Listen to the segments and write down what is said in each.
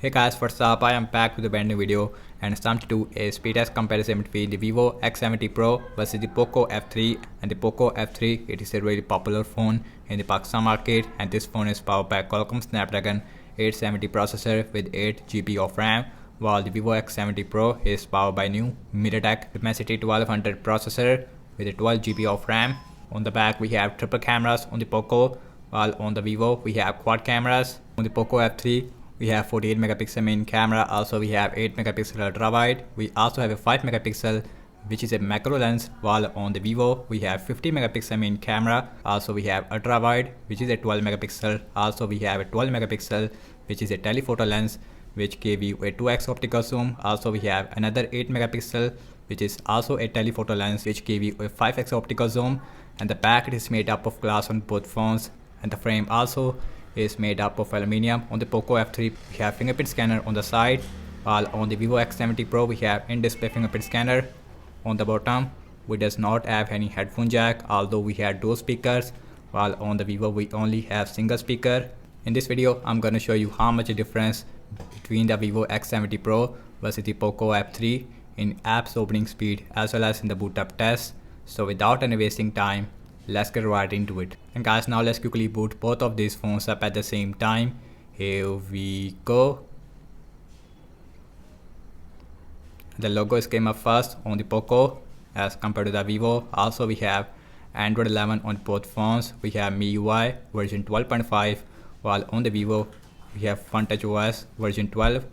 Hey guys, what's up? I am back with a brand new video and it's time to do a speed test comparison between the Vivo X70 Pro versus the Poco F3. And the Poco F3, it is a really popular phone in the Pakistan market, and this phone is powered by Qualcomm Snapdragon 870 processor with 8 GB of RAM, while the Vivo X70 Pro is powered by new MediaTek Dimensity 1200 processor with a 12 GB of RAM. On the back we have triple cameras on the Poco, while on the Vivo we have quad cameras. On the Poco F3 we have 48 megapixel main camera, also we have 8 megapixel ultra wide. We also have a 5 megapixel which is a macro lens, while on the Vivo we have 50 megapixel main camera, also we have ultra wide which is a 12 megapixel, also we have a 12 megapixel which is a telephoto lens which gave you a 2x optical zoom, also we have another 8 megapixel which is also a telephoto lens which gave you a 5x optical zoom. And the back is made up of glass on both phones, and the frame also is made up of aluminium. On the Poco F3 we have fingerprint scanner on the side, while on the Vivo X70 Pro we have in-display fingerprint scanner. On the bottom we does not have any headphone jack, although we had dual speakers, while on the Vivo we only have single speaker. In this video I'm gonna show you how much a difference between the Vivo X70 Pro versus the Poco F3 in apps opening speed as well as in the boot up test. So without any wasting time, let's get right into it. And guys, now let's quickly boot both of these phones up at the same time. Here we go. The logos came up first on the Poco as compared to the Vivo. Also we have Android 11 on both phones. We have MIUI version 12.5, while on the Vivo we have FunTouch OS version 12.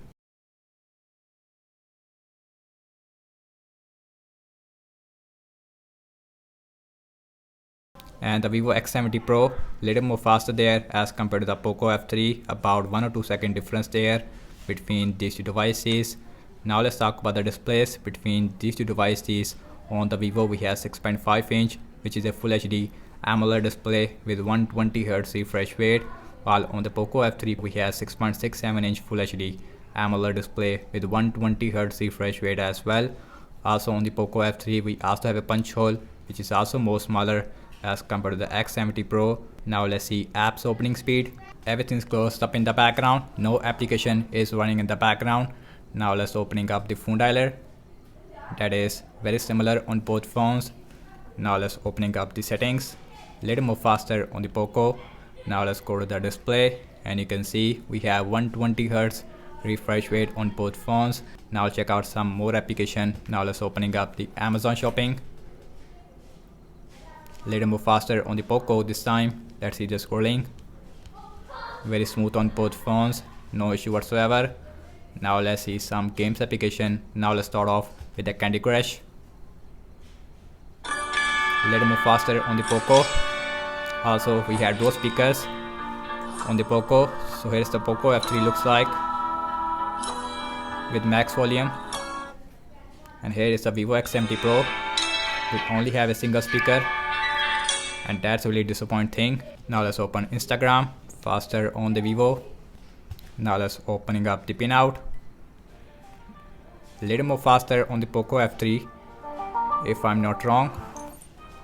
And the Vivo X70 Pro little more faster there as compared to the Poco F3, about 1 or 2 second difference there between these two devices. Now let's talk about the displays between these two devices. On the Vivo we have 6.5 inch which is a Full HD AMOLED display with 120Hz refresh rate, while on the Poco F3 we have 6.67 inch Full HD AMOLED display with 120Hz refresh rate as well. Also on the Poco F3 we also have a punch hole which is also more smaller as compared to the X70 Pro. Now let's see apps opening speed. Everything's closed up in the background, no application is running in the background. Now let's opening up the phone dialer. That is very similar on both phones. Now let's opening up the settings, little more faster on the Poco. Now let's go to the display, and you can see we have 120Hz refresh rate on both phones. Now check out some more application. Now let's opening up the Amazon shopping. Little more faster on the Poco this time. Let's see the scrolling. Very smooth on both phones, no issue whatsoever. Now let's see some games application. Now let's start off with the Candy Crush. Little more faster on the Poco. Also we had dual speakers on the Poco. So here's the Poco F3 looks like with max volume, and here is the Vivo X70 Pro. We only have a single speaker, and that's really disappointing. Now let's open Instagram, faster on the Vivo. Now let's opening up the pinout, little more faster on the Poco F3 if I'm not wrong.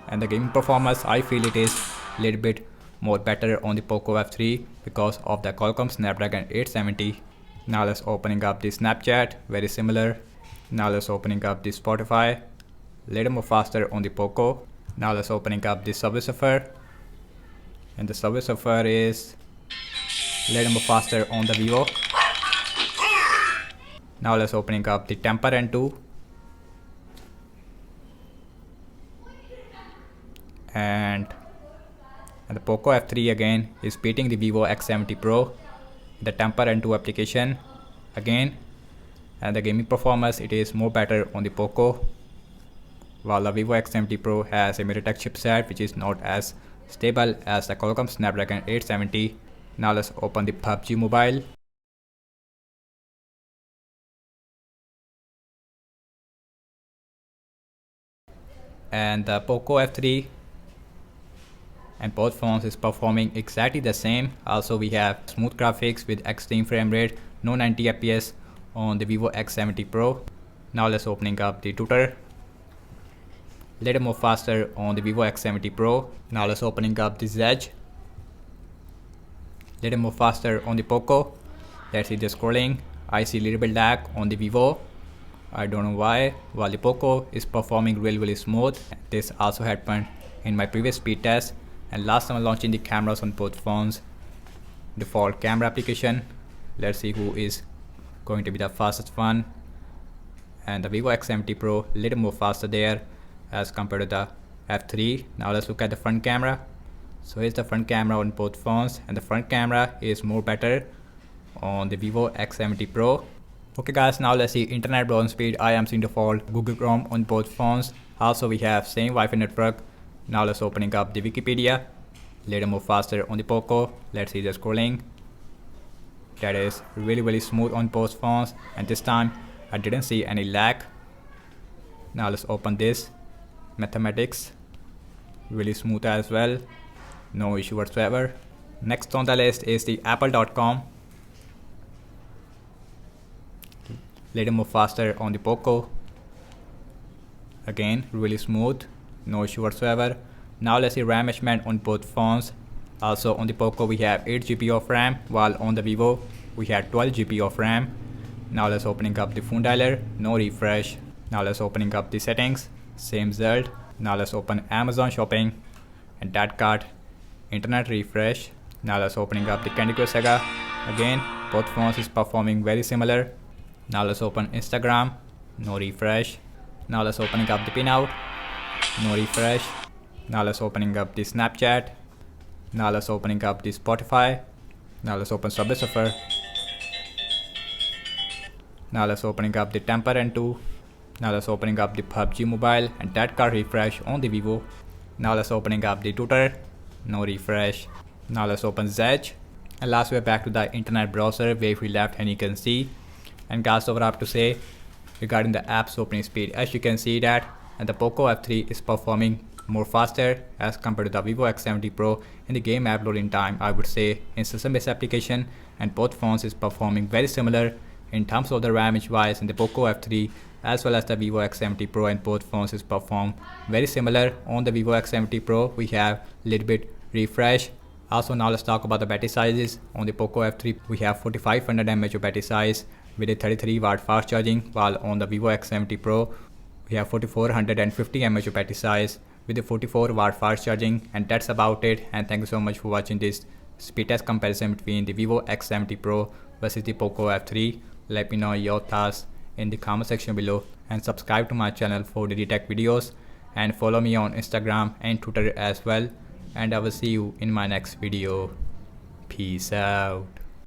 And the gaming performance, I feel it is a little bit more better on the Poco F3 because of the Qualcomm Snapdragon 870. Now let's opening up the Snapchat, very similar. Now let's opening up the Spotify, little more faster on the Poco. Now let's opening up the Subway Surfer, and the Subway Surfer is a little more faster on the Vivo. Now let's opening up the Temper N2, and the Poco F3 again is beating the Vivo X70 Pro, the Temper N2 application again. And the gaming performance, it is more better on the Poco, while the Vivo X70 Pro has a MediaTek chipset which is not as stable as the Qualcomm Snapdragon 870. Now let's open the Pubg mobile. And the Poco F3 and both phones is performing exactly the same. Also we have smooth graphics with extreme frame rate, no 90 fps on the Vivo X70 Pro. Now let's opening up the Tutor, little more faster on the Vivo X70 Pro. Now let's opening up the Zedge, little more faster on the Poco. Let's see the scrolling. I see a little bit lag on the Vivo. I don't know why, while the Poco is performing really smooth. This also happened in my previous speed test and last time launching the cameras on both phones. Default camera application. Let's see who is going to be the fastest one. And the Vivo X70 Pro little more faster there as compared to the F3. Now let's look at the front camera. So here's the front camera on both phones, and the front camera is more better on the Vivo X70 Pro. Okay guys, now let's see internet browsing speed. I am seeing default Google Chrome on both phones. Also we have same Wi-Fi network. Now let's opening up the Wikipedia. Little more faster on the Poco. Let's see the scrolling. That is really smooth on both phones, and this time I didn't see any lag. Now let's open this mathematics. Really smooth as well. No issue whatsoever. Next on the list is the apple.com. Little more faster on the Poco. Again really smooth, no issue whatsoever. Now let's see RAM measurement on both phones. Also on the Poco we have 8 GB of RAM, while on the Vivo we have 12 GB of RAM. Now let's opening up the phone dialer, no refresh. Now let's opening up the settings, same result. Now let's open Amazon shopping and that card, internet refresh. Now let's opening up the Candy Crush Saga. Again both phones is performing very similar. Now let's open Instagram, no refresh. Now let's opening up the pinout, no refresh. Now let's opening up the Snapchat. Now let's opening up the Spotify. Now let's open Subway Surfer. Now let's opening up the Temper N2. Now let's opening up the Pubg mobile and that card refresh on the Vivo. Now let's opening up the Twitter, no refresh. Now let's open Zedge. And last we're back to the internet browser where if we left and you can see. And guys, over I have to say regarding the app's opening speed, as you can see that, and the Poco F3 is performing more faster as compared to the Vivo X70 Pro in the game app loading time. I would say in system-based application, and both phones is performing very similar in terms of the RAM wise in the Poco F3 as well as the Vivo X70 Pro, and both phones is perform very similar. On the Vivo X70 Pro we have little bit refresh. Also now let's talk about the battery sizes. On the Poco F3 we have 4500 mAh of battery size with a 33 watt fast charging, while on the Vivo X70 Pro we have 4450 mAh of battery size with a 44 watt fast charging. And that's about it, and thank you so much for watching this speed test comparison between the Vivo X70 Pro versus the Poco F3. Let me know your thoughts in the comment section below, and subscribe to my channel for daily tech videos, and follow me on Instagram and Twitter as well, and I will see you in my next video. Peace out.